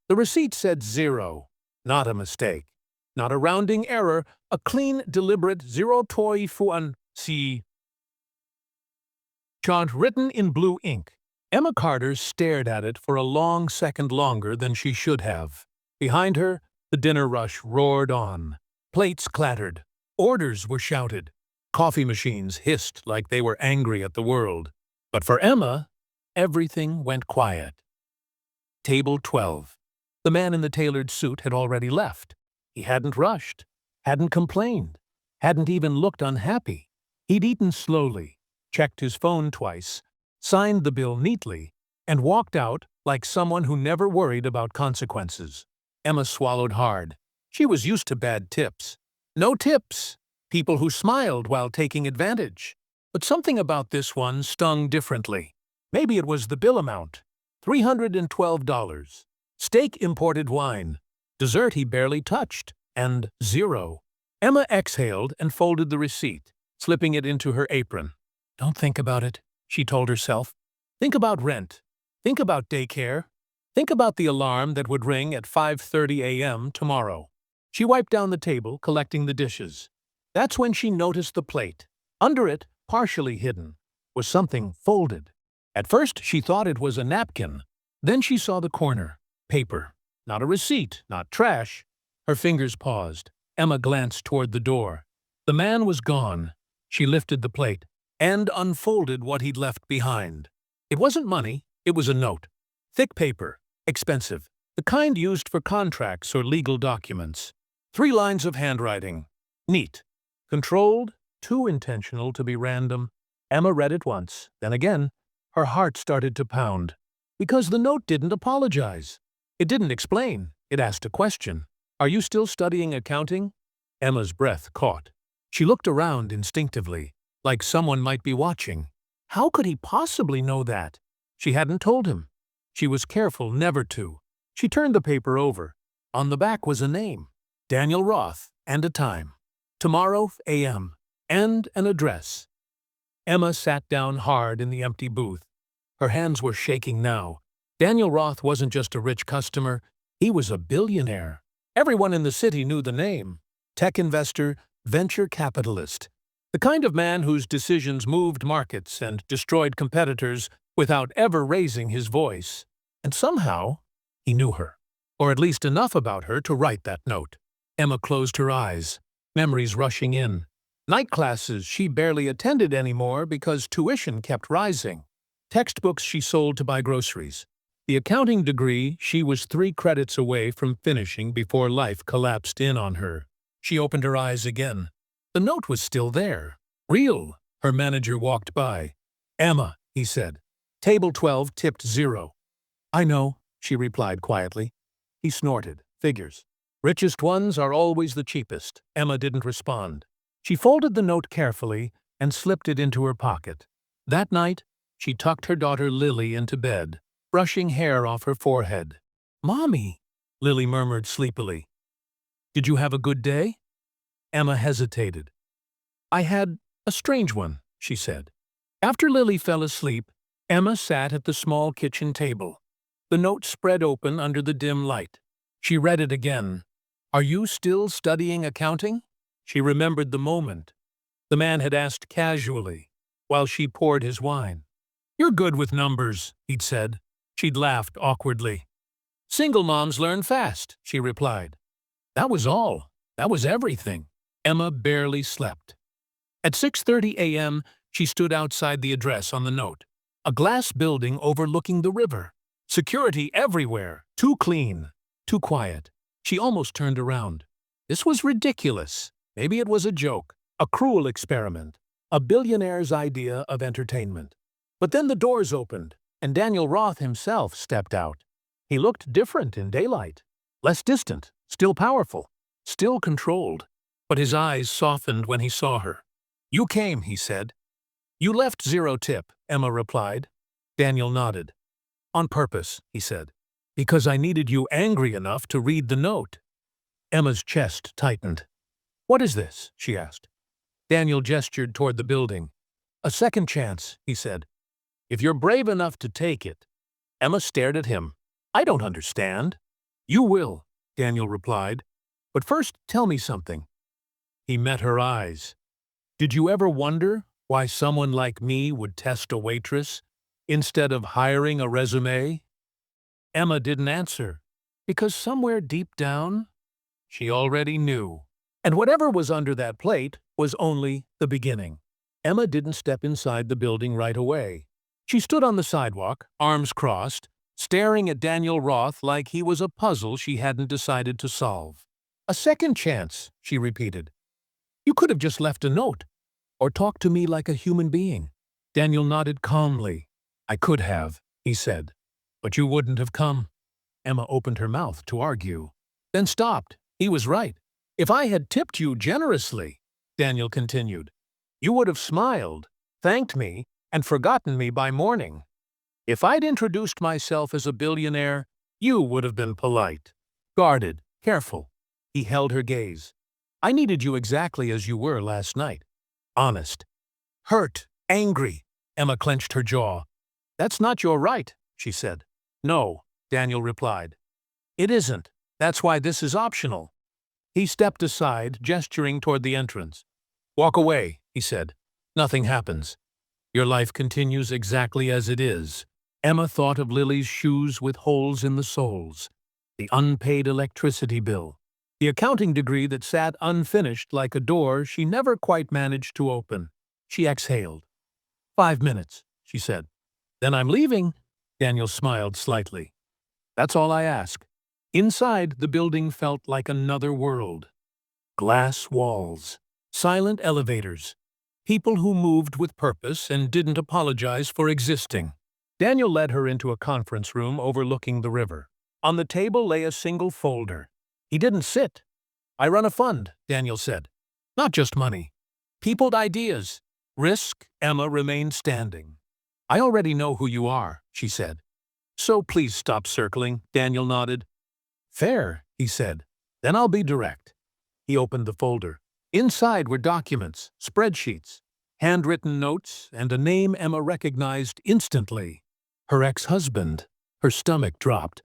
The receipt said 0, not a mistake, not a rounding error, a clean, deliberate 0.1 C chart written in blue ink. Emma Carter stared at it for a long second longer than she should have. Behind her, the dinner rush roared on. Plates clattered. Orders were shouted. Coffee machines hissed like they were angry at the world. But for Emma, everything went quiet. Table 12. The man in the tailored suit had already left. He hadn't rushed, hadn't complained, hadn't even looked unhappy. He'd eaten slowly, checked his phone twice, signed the bill neatly, and walked out like someone who never worried about consequences. Emma swallowed hard. She was used to bad tips. No tips. People who smiled while taking advantage. But something about this one stung differently. Maybe it was the bill amount. $312. Steak imported wine. Dessert he barely touched. And 0. Emma exhaled and folded the receipt, slipping it into her apron. Don't think about it, she told herself. Think about rent. Think about daycare. Think about the alarm that would ring at 5:30 a.m. tomorrow. She wiped down the table, collecting the dishes. That's when she noticed the plate. Under it, partially hidden, was something folded. At first, she thought it was a napkin. Then she saw the corner. Paper. Not a receipt, not trash. Her fingers paused. Emma glanced toward the door. The man was gone. She lifted the plate and unfolded what he'd left behind. It wasn't money, it was a note. Thick paper, expensive, the kind used for contracts or legal documents. 3 lines of handwriting. Neat. Controlled, too intentional to be random. Emma read it once, then again. Her heart started to pound. Because the note didn't apologize. It didn't explain. It asked a question. Are you still studying accounting? Emma's breath caught. She looked around instinctively, like someone might be watching. How could he possibly know that? She hadn't told him. She was careful never to. She turned the paper over. On the back was a name. Daniel Roth, and a time. Tomorrow, a.m., and an address. Emma sat down hard in the empty booth. Her hands were shaking now. Daniel Roth wasn't just a rich customer, he was a billionaire. Everyone in the city knew the name. Tech investor, venture capitalist. The kind of man whose decisions moved markets and destroyed competitors without ever raising his voice. And somehow, he knew her. Or at least enough about her to write that note. Emma closed her eyes, memories rushing in. Night classes she barely attended anymore because tuition kept rising. Textbooks she sold to buy groceries. The accounting degree she was 3 credits away from finishing before life collapsed in on her. She opened her eyes again. The note was still there. Real. Her manager walked by. Emma, he said. Table 12 tipped 0. I know, she replied quietly. He snorted. Figures. Richest ones are always the cheapest. Emma didn't respond. She folded the note carefully and slipped it into her pocket. That night, she tucked her daughter Lily into bed, brushing hair off her forehead. Mommy, Lily murmured sleepily. Did you have a good day? Emma hesitated. I had a strange one, she said. After Lily fell asleep, Emma sat at the small kitchen table. The note spread open under the dim light. She read it again. Are you still studying accounting? She remembered the moment. The man had asked casually, while she poured his wine. You're good with numbers, he'd said. She'd laughed awkwardly. Single moms learn fast, she replied. That was all. That was everything. Emma barely slept. At 6:30 a.m., she stood outside the address on the note. A glass building overlooking the river. Security everywhere. Too clean. Too quiet. She almost turned around. This was ridiculous. Maybe it was a joke. A cruel experiment. A billionaire's idea of entertainment. But then the doors opened, and Daniel Roth himself stepped out. He looked different in daylight. Less distant. Still powerful. Still controlled. But his eyes softened when he saw her. You came, he said. You left 0 tip, Emma replied. Daniel nodded. On purpose, he said. Because I needed you angry enough to read the note. Emma's chest tightened. What is this? She asked. Daniel gestured toward the building. A second chance, he said. If you're brave enough to take it. Emma stared at him. I don't understand. You will, Daniel replied. But first, tell me something. He met her eyes. Did you ever wonder why someone like me would test a waitress instead of hiring a resume? Emma didn't answer, because somewhere deep down, she already knew. And whatever was under that plate was only the beginning. Emma didn't step inside the building right away. She stood on the sidewalk, arms crossed, staring at Daniel Roth like he was a puzzle she hadn't decided to solve. A second chance, she repeated. You could have just left a note, or talked to me like a human being. Daniel nodded calmly. I could have, he said. But you wouldn't have come. Emma opened her mouth to argue, then stopped. He was right. If I had tipped you generously, Daniel continued, you would have smiled, thanked me, and forgotten me by morning. If I'd introduced myself as a billionaire, you would have been polite, guarded, careful. He held her gaze. I needed you exactly as you were last night. Honest. Hurt, angry. Emma clenched her jaw. That's not your right, she said. No, Daniel replied. It isn't. That's why this is optional. He stepped aside, gesturing toward the entrance. Walk away, he said. Nothing happens. Your life continues exactly as it is. Emma thought of Lily's shoes with holes in the soles, the unpaid electricity bill, the accounting degree that sat unfinished like a door she never quite managed to open. She exhaled. 5 minutes, she said. Then I'm leaving. Daniel smiled slightly. That's all I ask. Inside, the building felt like another world. Glass walls, silent elevators, people who moved with purpose and didn't apologize for existing. Daniel led her into a conference room overlooking the river. On the table lay a single folder. He didn't sit. I run a fund, Daniel said. Not just money. People, ideas. Risk. Emma remained standing. I already know who you are, she said. So please stop circling, Daniel nodded. Fair, he said. Then I'll be direct. He opened the folder. Inside were documents, spreadsheets, handwritten notes, and a name Emma recognized instantly. Her ex-husband. Her stomach dropped.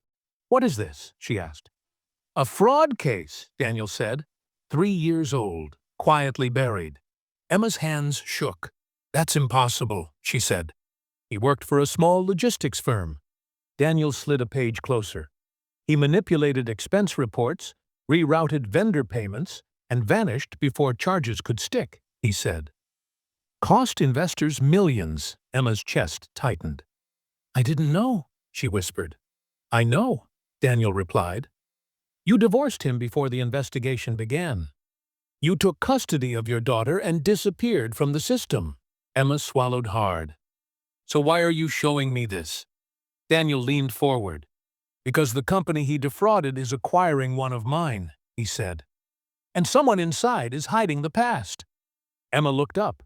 What is this? She asked. A fraud case, Daniel said. 3 years old, quietly buried. Emma's hands shook. That's impossible, she said. He worked for a small logistics firm. Daniel slid a page closer. He manipulated expense reports, rerouted vendor payments, and vanished before charges could stick, he said. Cost investors millions. Emma's chest tightened. I didn't know, she whispered. I know, Daniel replied. You divorced him before the investigation began. You took custody of your daughter and disappeared from the system. Emma swallowed hard. So why are you showing me this? Daniel leaned forward. Because the company he defrauded is acquiring one of mine, he said. And someone inside is hiding the past. Emma looked up.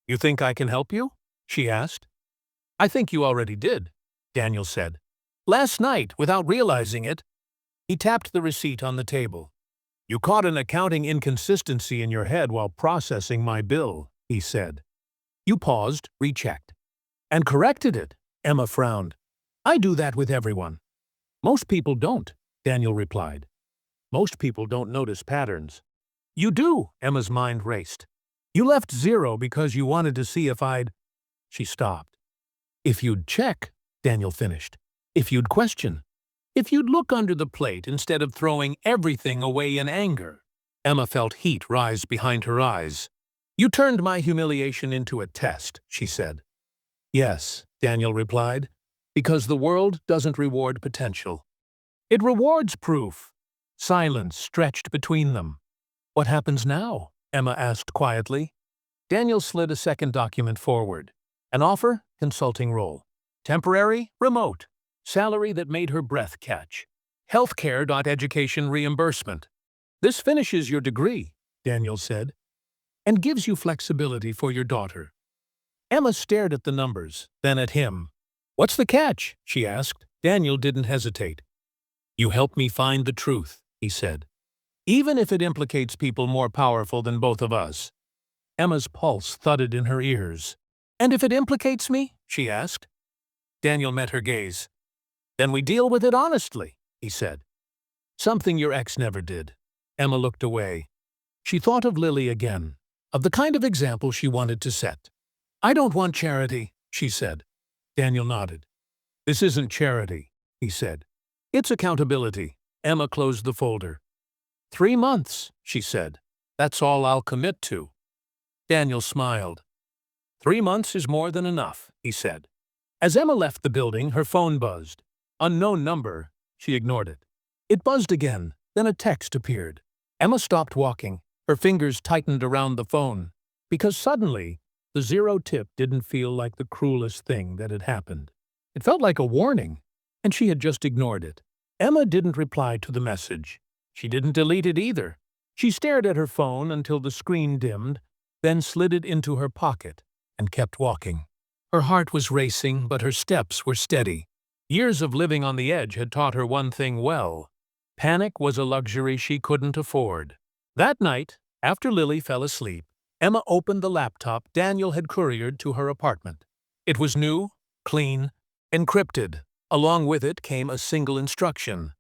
You think I can help you? She asked. I think you already did, Daniel said. Last night, without realizing it. He tapped the receipt on the table. You caught an accounting inconsistency in your head while processing my bill, he said. You paused, rechecked. And corrected it, Emma frowned. I do that with everyone. Most people don't, Daniel replied. Most people don't notice patterns. You do, Emma's mind raced. You left 0 because you wanted to see if I'd… She stopped. If you'd check, Daniel finished. If you'd question. If you'd look under the plate instead of throwing everything away in anger. Emma felt heat rise behind her eyes. You turned my humiliation into a test, she said. Yes, Daniel replied, because the world doesn't reward potential. It rewards proof. Silence stretched between them. What happens now? Emma asked quietly. Daniel slid a second document forward. An offer, consulting role. Temporary, remote. Salary that made her breath catch. Healthcare.education reimbursement. This finishes your degree, Daniel said, and gives you flexibility for your daughter. Emma stared at the numbers, then at him. What's the catch? She asked. Daniel didn't hesitate. You help me find the truth, he said. Even if it implicates people more powerful than both of us. Emma's pulse thudded in her ears. And if it implicates me? She asked. Daniel met her gaze. Then we deal with it honestly, he said. Something your ex never did. Emma looked away. She thought of Lily again, of the kind of example she wanted to set. "I don't want charity," she said. Daniel nodded. "This isn't charity," he said. "It's accountability." Emma closed the folder. "3 months," she said. "That's all I'll commit to." Daniel smiled. "3 months is more than enough," he said. As Emma left the building, her phone buzzed. Unknown number. She ignored it. It buzzed again, then a text appeared. Emma stopped walking. Her fingers tightened around the phone, because suddenly, the zero tip didn't feel like the cruelest thing that had happened. It felt like a warning, and she had just ignored it. Emma didn't reply to the message. She didn't delete it either. She stared at her phone until the screen dimmed, then slid it into her pocket and kept walking. Her heart was racing, but her steps were steady. Years of living on the edge had taught her one thing well. Panic was a luxury she couldn't afford. That night, after Lily fell asleep, Emma opened the laptop Daniel had couriered to her apartment. It was new, clean, encrypted. Along with it came a single instruction.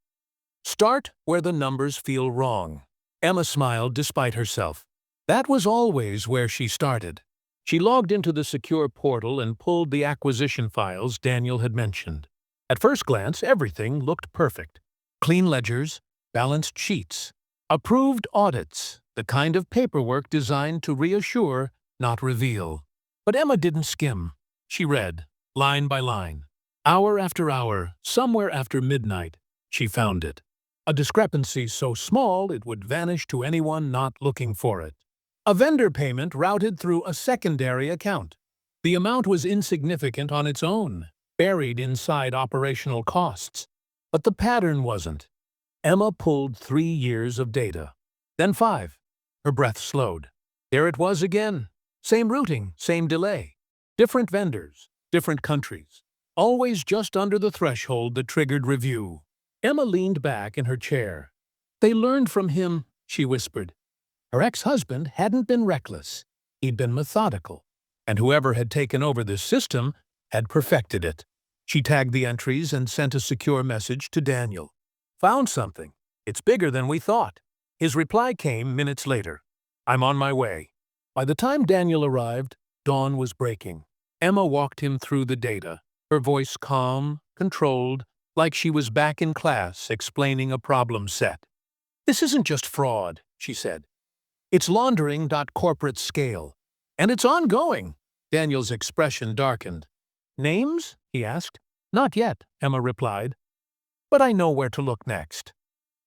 "Start where the numbers feel wrong." Emma smiled despite herself. That was always where she started. She logged into the secure portal and pulled the acquisition files Daniel had mentioned. At first glance, everything looked perfect. Clean ledgers, balanced sheets, approved audits, the kind of paperwork designed to reassure, not reveal. But Emma didn't skim. She read, line by line. Hour after hour, somewhere after midnight, she found it. A discrepancy so small it would vanish to anyone not looking for it. A vendor payment routed through a secondary account. The amount was insignificant on its own, buried inside operational costs. But the pattern wasn't. Emma pulled 3 years of data. Then 5. Her breath slowed. There it was again. Same routing, same delay. Different vendors, different countries. Always just under the threshold that triggered review. Emma leaned back in her chair. "They learned from him," she whispered. Her ex-husband hadn't been reckless. He'd been methodical. And whoever had taken over this system had perfected it. She tagged the entries and sent a secure message to Daniel. "Found something. It's bigger than we thought." His reply came minutes later. "I'm on my way." By the time Daniel arrived, dawn was breaking. Emma walked him through the data, her voice calm, controlled, like she was back in class explaining a problem set. "This isn't just fraud," she said. "It's laundering. Corporate scale. And it's ongoing." Daniel's expression darkened. "Names?" he asked. "Not yet," Emma replied. "But I know where to look next."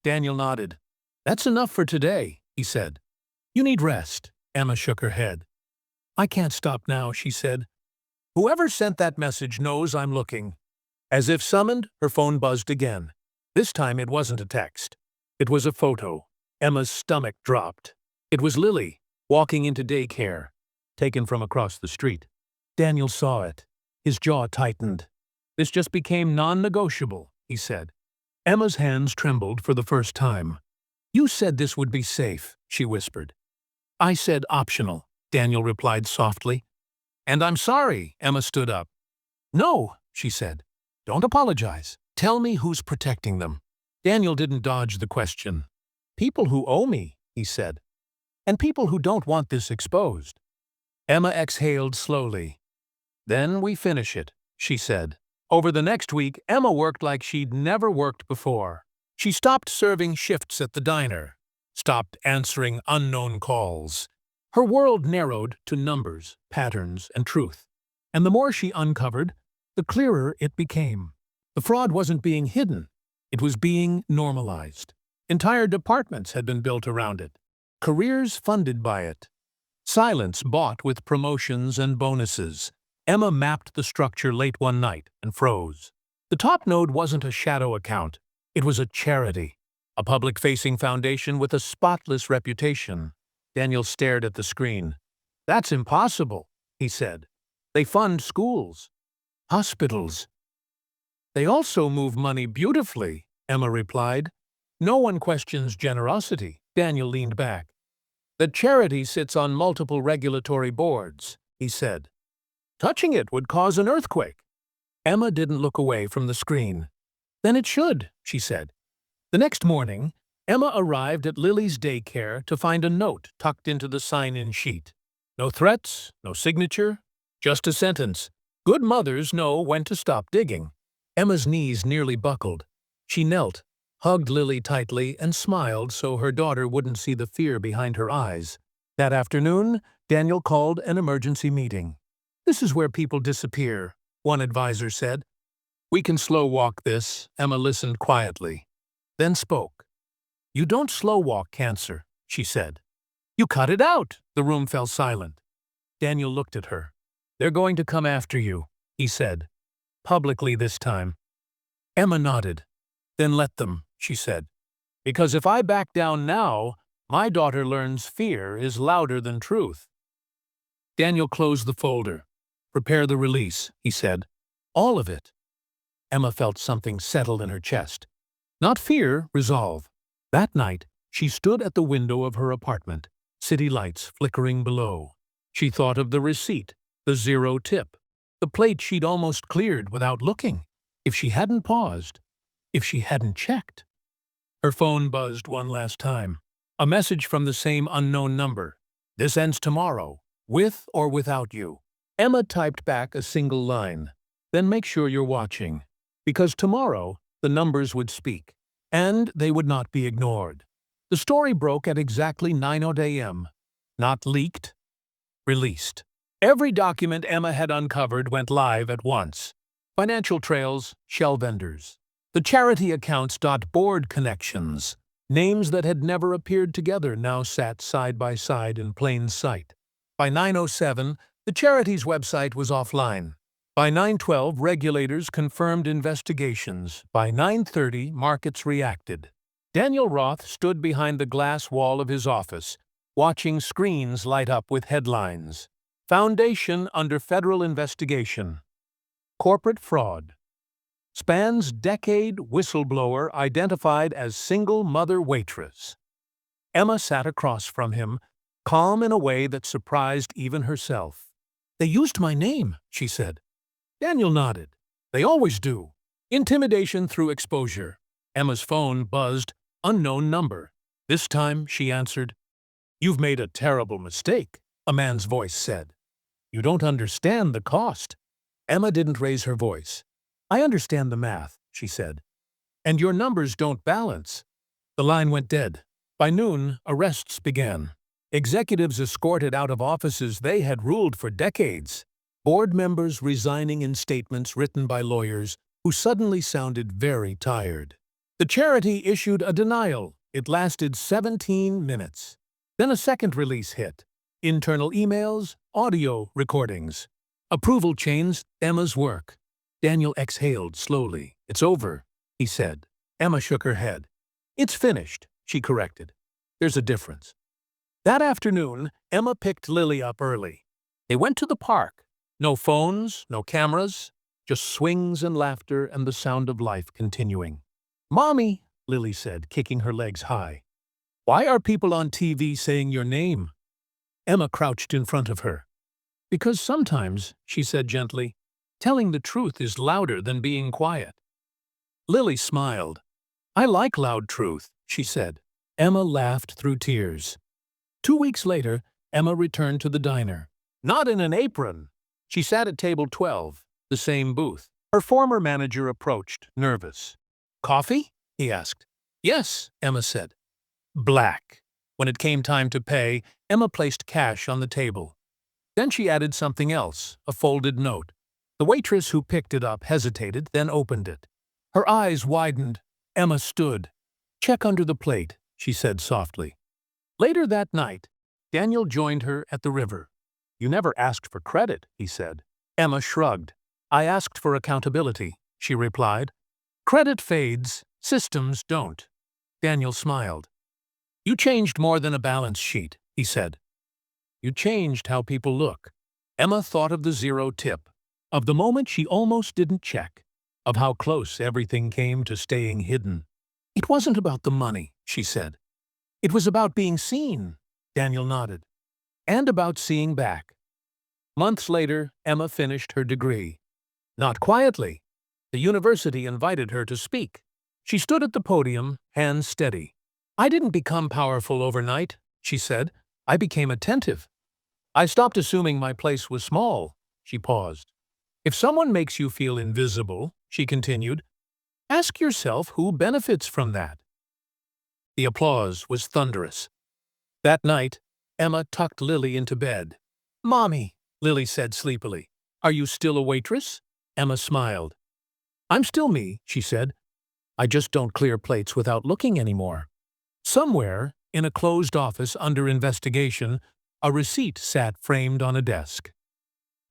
Daniel nodded. "That's enough for today," he said. "You need rest." Emma shook her head. "I can't stop now," she said. "Whoever sent that message knows I'm looking." As if summoned, her phone buzzed again. This time it wasn't a text. It was a photo. Emma's stomach dropped. It was Lily, walking into daycare, taken from across the street. Daniel saw it. His jaw tightened. "This just became non-negotiable," he said. Emma's hands trembled for the first time. "You said this would be safe," she whispered. "I said optional," Daniel replied softly. "And I'm sorry," Emma stood up. "No," she said. "Don't apologize. Tell me who's protecting them." Daniel didn't dodge the question. "People who owe me," he said. "And people who don't want this exposed." Emma exhaled slowly. "Then we finish it," she said. Over the next week, Emma worked like she'd never worked before. She stopped serving shifts at the diner, stopped answering unknown calls. Her world narrowed to numbers, patterns, and truth. And the more she uncovered, the clearer it became. The fraud wasn't being hidden. It was being normalized. Entire departments had been built around it. Careers funded by it. Silence bought with promotions and bonuses. Emma mapped the structure late one night and froze. The top node wasn't a shadow account. It was a charity. A public-facing foundation with a spotless reputation. Daniel stared at the screen. "That's impossible," he said. "They fund schools, hospitals." "They also move money beautifully," Emma replied. "No one questions generosity." Daniel leaned back. "The charity sits on multiple regulatory boards," he said. "Touching it would cause an earthquake." Emma didn't look away from the screen. "Then it should," she said. The next morning, Emma arrived at Lily's daycare to find a note tucked into the sign-in sheet. No threats, no signature, just a sentence. Good mothers know when to stop digging. Emma's knees nearly buckled. She knelt, hugged Lily tightly, and smiled so her daughter wouldn't see the fear behind her eyes. That afternoon, Daniel called an emergency meeting. "This is where people disappear," one advisor said. "We can slow walk this." Emma listened quietly, then spoke. "You don't slow walk cancer," she said. "You cut it out." The room fell silent. Daniel looked at her. "They're going to come after you," he said, publicly this time. Emma nodded. "Then let them," she said. "Because if I back down now, my daughter learns fear is louder than truth." Daniel closed the folder. "Prepare the release," he said. "All of it." Emma felt something settle in her chest. Not fear, resolve. That night, she stood at the window of her apartment, city lights flickering below. She thought of the receipt, the zero tip, the plate she'd almost cleared without looking. If she hadn't paused, if she hadn't checked. Her phone buzzed one last time. A message from the same unknown number. "This ends tomorrow, with or without you." Emma typed back a single line. "Then make sure you're watching." Because tomorrow, the numbers would speak, and they would not be ignored. The story broke at exactly 9:00 a.m. Not leaked, released. Every document Emma had uncovered went live at once. Financial trails, shell vendors. The charity accounts. Board connections. Names that had never appeared together now sat side by side in plain sight. By 9:07, the charity's website was offline. By 9:12, regulators confirmed investigations. By 9:30, markets reacted. Daniel Roth stood behind the glass wall of his office, watching screens light up with headlines. Foundation under federal investigation. Corporate fraud. Spans decade whistleblower identified as single mother waitress. Emma sat across from him, calm in a way that surprised even herself. "They used my name," she said. Daniel nodded. "They always do." Intimidation through exposure. Emma's phone buzzed. Unknown number. This time, she answered. "You've made a terrible mistake," a man's voice said. "You don't understand the cost." Emma didn't raise her voice. "I understand the math," she said. "And your numbers don't balance." The line went dead. By noon, arrests began. Executives escorted out of offices they had ruled for decades. Board members resigning in statements written by lawyers who suddenly sounded very tired. The charity issued a denial. It lasted 17 minutes. Then a second release hit. Internal emails, audio recordings. Approval chains, Emma's work. Daniel exhaled slowly. "It's over," he said. Emma shook her head. "It's finished," she corrected. "There's a difference." That afternoon, Emma picked Lily up early. They went to the park. No phones, no cameras, just swings and laughter and the sound of life continuing. "Mommy," Lily said, kicking her legs high. "Why are people on TV saying your name?" Emma crouched in front of her. "Because sometimes," she said gently, "telling the truth is louder than being quiet." Lily smiled. "I like loud truth," she said. Emma laughed through tears. 2 weeks later, Emma returned to the diner. Not in an apron. She sat at table 12, the same booth. Her former manager approached, nervous. "Coffee?" he asked. "Yes," Emma said. Black. When it came time to pay, Emma placed cash on the table. Then she added something else, a folded note. The waitress who picked it up hesitated, then opened it. Her eyes widened. Emma stood. "Check under the plate," she said softly. Later that night, Daniel joined her at the river. "You never asked for credit," he said. Emma shrugged. "I asked for accountability," she replied. "Credit fades, systems don't." Daniel smiled. "You changed more than a balance sheet," he said. "You changed how people look." Emma thought of the zero tip, of the moment she almost didn't check, of how close everything came to staying hidden. "It wasn't about the money," she said. "It was about being seen." Daniel nodded. "And about seeing back." Months later, Emma finished her degree. Not quietly. The university invited her to speak. She stood at the podium, hands steady. I didn't become powerful overnight, she said. I became attentive. I stopped assuming my place was small. She paused. If someone makes you feel invisible, she continued, ask yourself who benefits from that. The applause was thunderous. That night, Emma tucked Lily into bed. Mommy, Lily said sleepily. Are you still a waitress? Emma smiled. I'm still me, she said. I just don't clear plates without looking anymore. Somewhere, in a closed office under investigation, a receipt sat framed on a desk.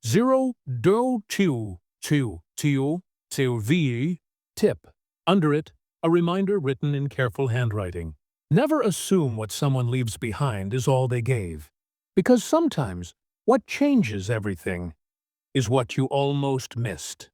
0.22222 tip. Under it, a reminder written in careful handwriting. Never assume what someone leaves behind is all they gave. Because sometimes, what changes everything is what you almost missed.